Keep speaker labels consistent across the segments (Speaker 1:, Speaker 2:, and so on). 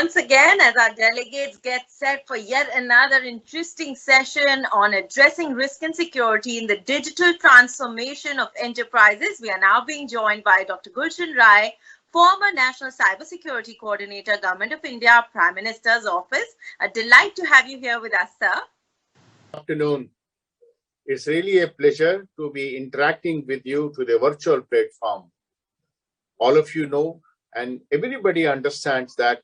Speaker 1: once again as our delegates get set for yet another interesting session on addressing risk and security in the digital transformation of enterprises. We are now being joined by Dr. Gulshan Rai, former National Cybersecurity Coordinator, Government of India, Prime Minister's Office. A delight to have you here with us, sir.
Speaker 2: Good afternoon. It's really a pleasure to be interacting with you through the virtual platform. All of you know, and everybody understands that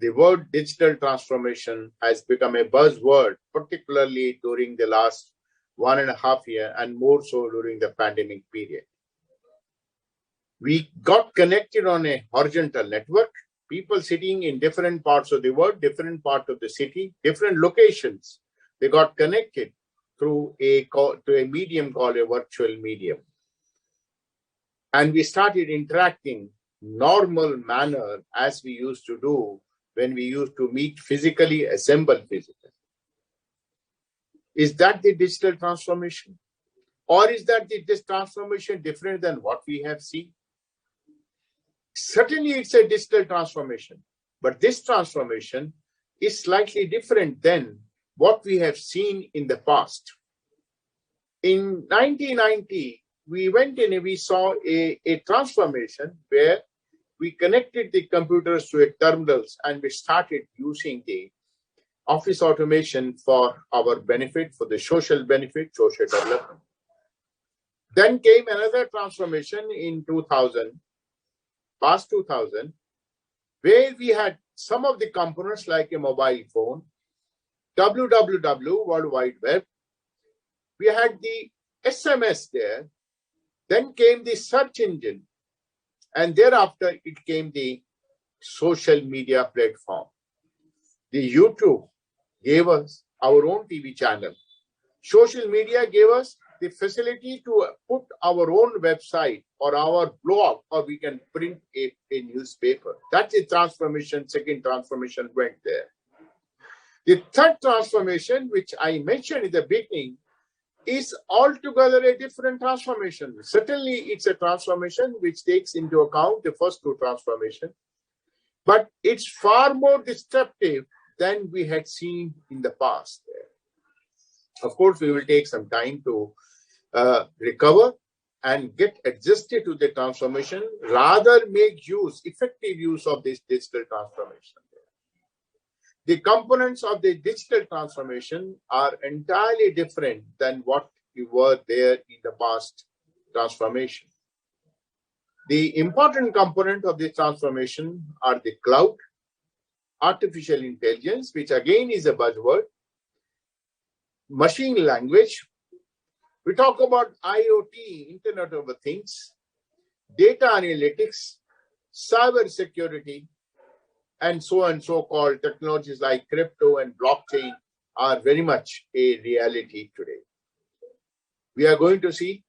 Speaker 2: the word digital transformation has become a buzzword, particularly during the last 1.5 years and more so during the pandemic period. We got connected on a horizontal network, people sitting in different parts of the world, different parts of the city, different locations. They got connected through a medium called a virtual medium. And we started interacting normal manner as we used to do when we used to meet physically, assemble physically. Is that the digital transformation? Or is that this transformation different than what we have seen? Certainly it's a digital transformation, but this transformation is slightly different than what we have seen in the past. In 1990, we went in and we saw a transformation where we connected the computers to terminals and we started using the office automation for our benefit, for the social benefit, social development. Then came another transformation in 2000, past 2000, where we had some of the components like a mobile phone, www, World Wide Web. We had the SMS there. Then came the search engine. And thereafter, it came the social media platform. The YouTube gave us our own TV channel. Social media gave us the facility to put our own website or our blog, or we can print a newspaper. That's a transformation, second transformation went there. The third transformation, which I mentioned in the beginning, is altogether a different transformation. Certainly, it's a transformation which takes into account the first two transformations, but it's far more disruptive than we had seen in the past. Of course, we will take some time to recover and get adjusted to the transformation, rather make effective use of this digital transformation. The components of the digital transformation are entirely different than what we were there in the past transformation. The important component of this transformation are the cloud, artificial intelligence, which again is a buzzword, machine language. We talk about IoT, Internet of Things, data analytics, cyber security, and so-called technologies like crypto and blockchain are very much a reality today. We are going to see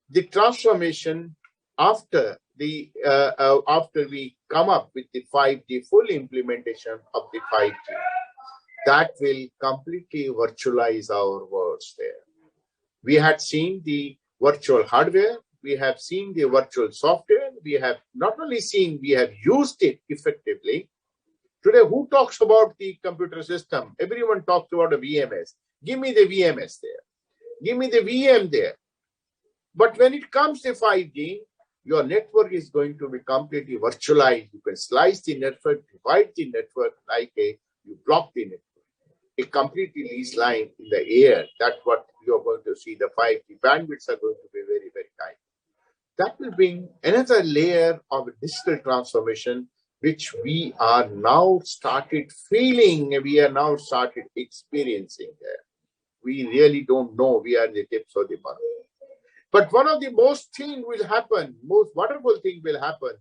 Speaker 2: the transformation after we come up with the 5G, full implementation of the 5G. That will completely virtualize our worlds there. We had seen the virtual hardware, we have seen the virtual software, we have not only seen, we have used it effectively. Today, who talks about the computer system? Everyone talks about a VMS. Give me the VMS there. Give me the VM there. But when it comes to 5G, your network is going to be completely virtualized. You can slice the network, divide the network like you block the network. A completely leased line in the air. That's what you're going to see. The 5G bandwidths are going to be very, very tight. That will bring another layer of digital transformation, which we are now started feeling, we are now started experiencing there. We really don't know, we are in the tips of the tongue. But one of the most wonderful thing will happen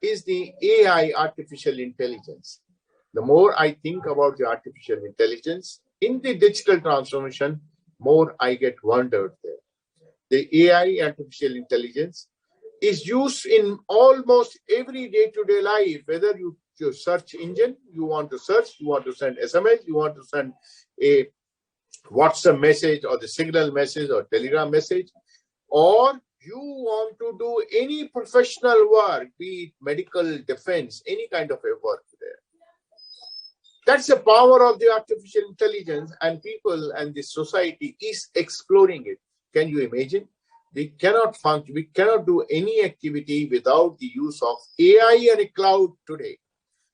Speaker 2: is the AI, artificial intelligence. The more I think about the artificial intelligence in the digital transformation, more I get wondered there. The AI, artificial intelligence, is used in almost every day-to-day life, whether your search engine, you want to search, you want to send SMS, you want to send a WhatsApp message or the Signal message or Telegram message, or you want to do any professional work, be it medical, defense, any kind of a work there. That's the power of the artificial intelligence, and people and the society is exploring it. Can you imagine? We cannot function, we cannot do any activity without the use of AI and a cloud today.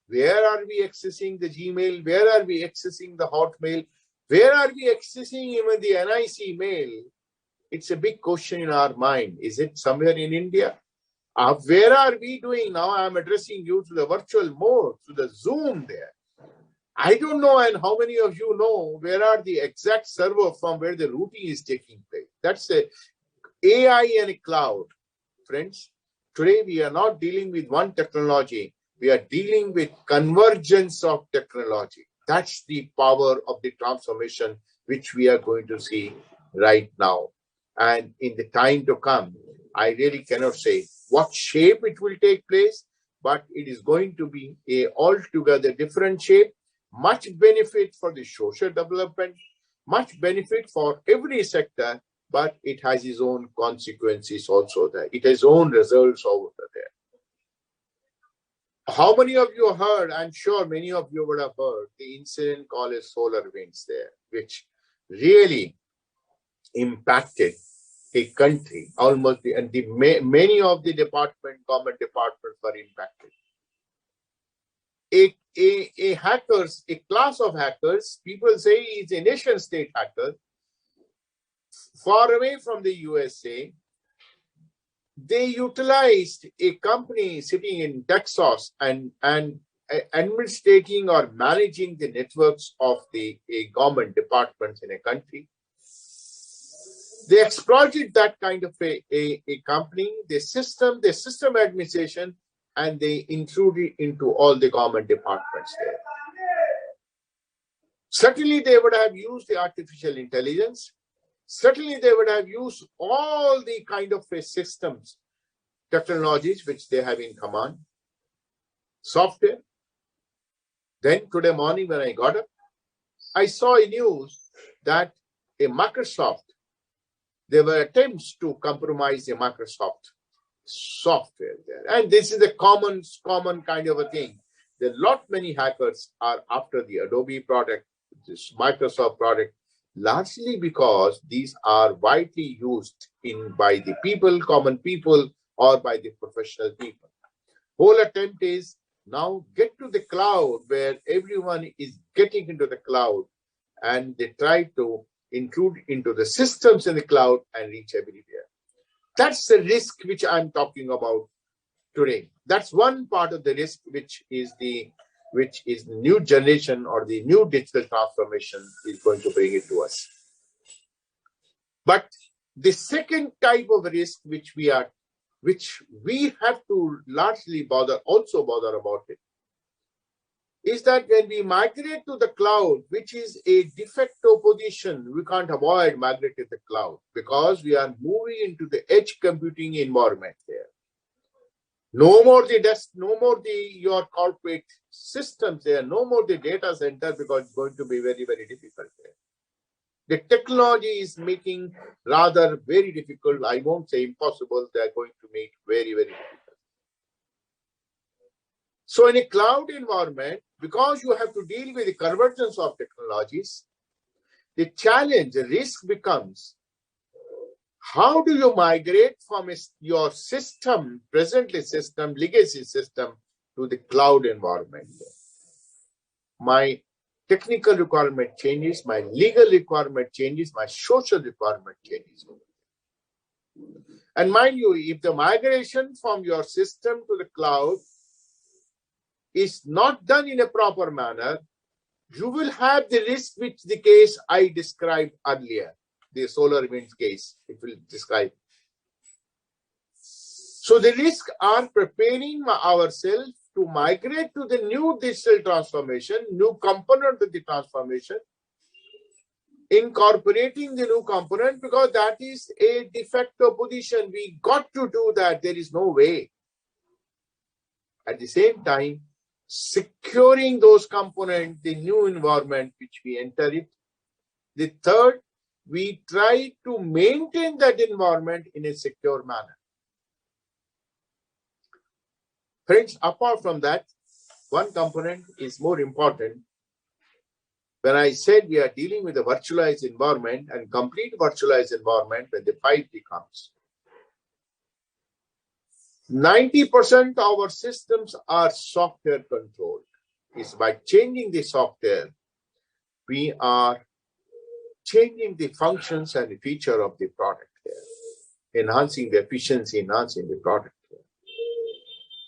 Speaker 2: Where are we accessing the Gmail? Where are we accessing the Hotmail? Where are we accessing even the NIC mail? It's a big question in our mind. Is it somewhere in India? Where are we doing now? I'm addressing you to the virtual mode, to the Zoom there. I don't know, and how many of you know where are the exact server from where the routing is taking place? That's a AI and a cloud. Friends, today we are not dealing with one technology. We are dealing with convergence of technology. That's the power of the transformation which we are going to see right now. And in the time to come, I really cannot say what shape it will take place, but it is going to be a altogether different shape. Much benefit for the social development, much benefit for every sector, but it has its own consequences also there. It has own results over there. How many of you heard, I'm sure many of you would have heard, the incident called as SolarWinds there, which really impacted a country, almost, and many of the government departments were impacted. A class of hackers, people say it's a nation state hacker, far away from the USA, they utilized a company sitting in Texas and administrating or managing the networks of the government departments in a country. They exploited that kind of a company, the system administration, and they intruded into all the government departments there. Certainly, they would have used the artificial intelligence. Certainly, they would have used all the kind of systems, technologies which they have in command, software. Then today morning when I got up, I saw a news that a Microsoft, there were attempts to compromise the Microsoft software there. And this is a common kind of a thing. There are many hackers are after the Adobe product, this Microsoft product, largely because these are widely used by the people, common people, or by the professional people. Whole attempt is now get to the cloud where everyone is getting into the cloud, and they try to intrude into the systems in the cloud and reach everywhere. That's the risk which I'm talking about today. That's one part of the risk which is the new generation or the new digital transformation is going to bring it to us. But the second type of risk which we have to largely bother about it, is that when we migrate to the cloud, which is a de facto position, we can't avoid migrating to the cloud because we are moving into the edge computing environment there. No more your corporate systems there, no more the data center, because it's going to be very, very difficult there. The technology is making rather very difficult. I won't say impossible. They're going to make very, very difficult. So in a cloud environment, because you have to deal with the convergence of technologies, the challenge, the risk becomes, how do you migrate from your system, legacy system, to the cloud environment? My technical requirement changes, my legal requirement changes, my social requirement changes. And mind you, if the migration from your system to the cloud is not done in a proper manner, you will have the risk, which the case I described earlier, the SolarWinds case, it will describe. So the risk are preparing ourselves to migrate to the new digital transformation, new component of the transformation, incorporating the new component, because that is a de facto position. We got to do that. There is no way. At the same time, securing those components, the new environment which we enter it. The third, we try to maintain that environment in a secure manner. Friends, apart from that, one component is more important, when I said we are dealing with a virtualized environment and complete virtualized environment when the 5G comes. 90% of our systems are software controlled. It's by changing the software, we are changing the functions and the feature of the product here, enhancing the efficiency, enhancing the product here.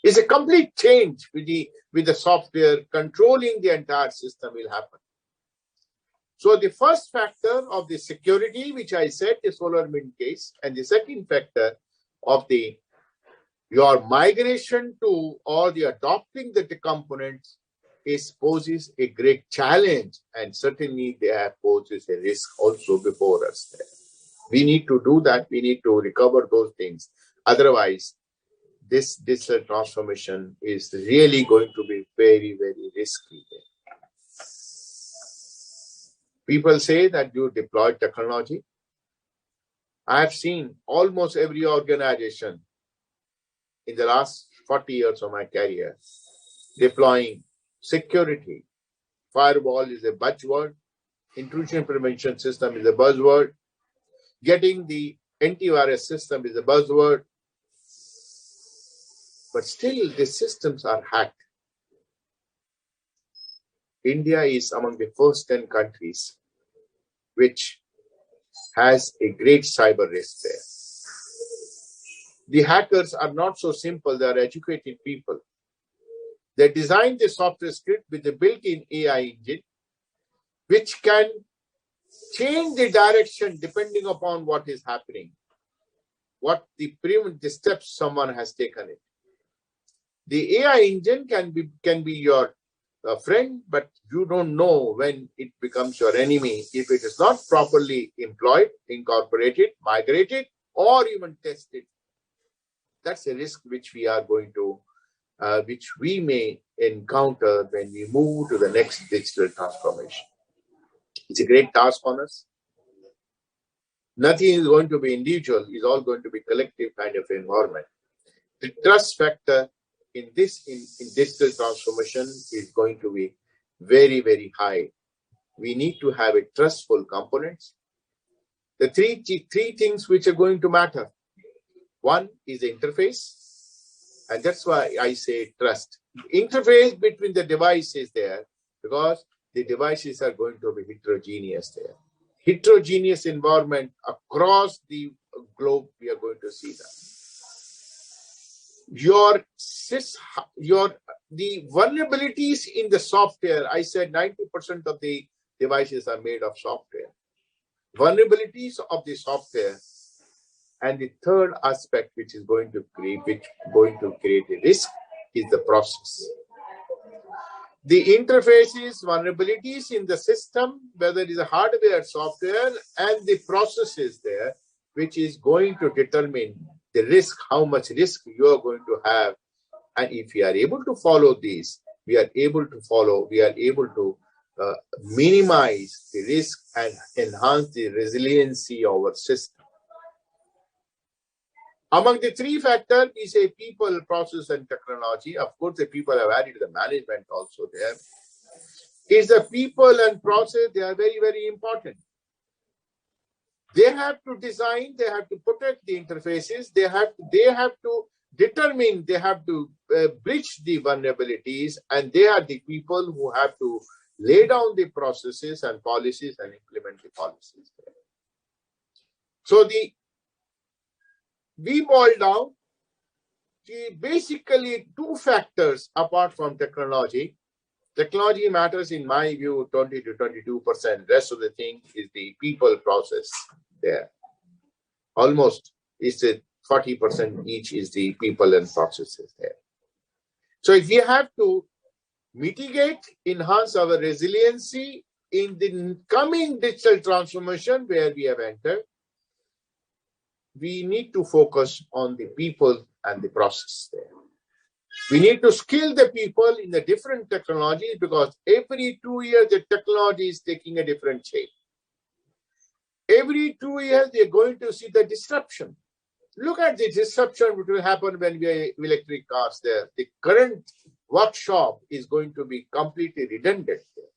Speaker 2: It's a complete change with the software controlling the entire system will happen. So the first factor of the security, which I said is SolarWinds case, and the second factor of your migration to or the adopting the components poses a great challenge, and certainly they have poses a risk also before us there. We need to do that. We need to recover those things. Otherwise, this digital transformation is really going to be very, very risky. People say that you deploy technology. I have seen almost every organization in the last 40 years of my career deploying security. Firewall is a buzzword. Intrusion prevention system is a buzzword. Getting the antivirus system is a buzzword. But still, the systems are hacked. India is among the first 10 countries which has a great cyber risk there. The hackers are not so simple. They are educated people. They designed the software script with a built-in AI engine, which can change the direction depending upon what is happening, what the steps someone has taken it. The AI engine can be your friend, but you don't know when it becomes your enemy if it is not properly employed, incorporated, migrated, or even tested. That's a risk which we are going to, which we may encounter when we move to the next digital transformation. It's a great task on us. Nothing is going to be individual, it's all going to be collective kind of environment. The trust factor in digital transformation is going to be very, very high. We need to have a trustful components. The three things which are going to matter. One is the interface, and that's why I say trust. Interface between the devices there, because the devices are going to be heterogeneous there. Heterogeneous environment across the globe, we are going to see that. The vulnerabilities in the software, I said 90% of the devices are made of software. Vulnerabilities of the software, and the third aspect which is going to create a risk is the process. The interfaces, vulnerabilities in the system, whether it is a hardware, software, and the processes there, which is going to determine the risk, how much risk you are going to have. And if we are able to follow these, we are able to minimize the risk and enhance the resiliency of our system. Among the three factors, we say people, process, and technology. Of course, the people have added the management also there. Is the people and process, they are very, very important. They have to design, they have to protect the interfaces, they have to determine, they have to bridge the vulnerabilities, and they are the people who have to lay down the processes and policies and implement the policies there. So we boil down to basically two factors apart from technology. Technology matters, in my view, 20 to 22%. Rest of the thing is the people process there. Almost it's a 40% each is the people and processes there. So if we have to mitigate, enhance our resiliency in the coming digital transformation where we have entered, we need to focus on the people and the process there. We need to skill the people in the different technologies, because every 2 years the technology is taking a different shape. Every 2 years they're going to see the disruption. Look at the disruption which will happen when we have electric cars there. The current workshop is going to be completely redundant there.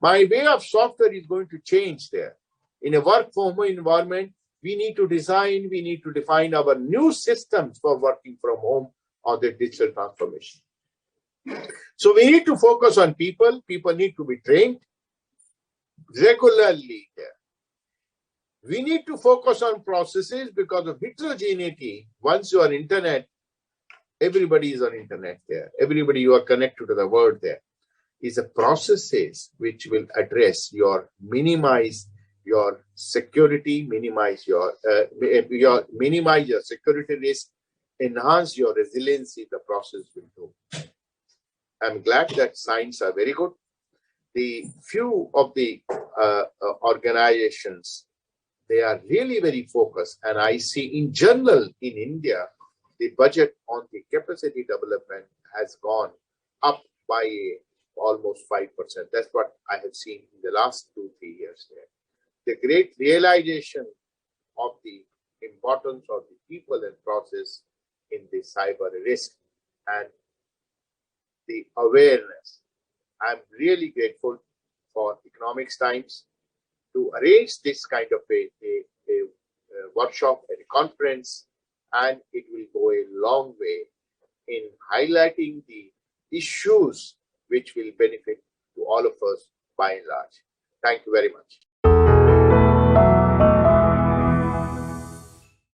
Speaker 2: My way of software is going to change there. In a work from home environment, we need to design, we need to define our new systems for working from home on the digital transformation. So we need to focus on people. People need to be trained regularly there. We need to focus on processes because of heterogeneity. Once you are internet, everybody is on internet there. Everybody you are connected to the world there. Is a processes which will address minimize your security, minimize your security risk, enhance your resiliency. The process will do. I'm glad that signs are very good. The few of the organizations, they are really very focused, and I see in general in India, the budget on the capacity development has gone up by almost 5%. That's what I have seen in the last 2-3 years there. The great realization of the importance of the people and process in the cyber risk and the awareness. I'm really grateful for Economics Times to arrange this kind of a workshop and a conference, and it will go a long way in highlighting the issues which will benefit to all of us by and large. Thank you very much.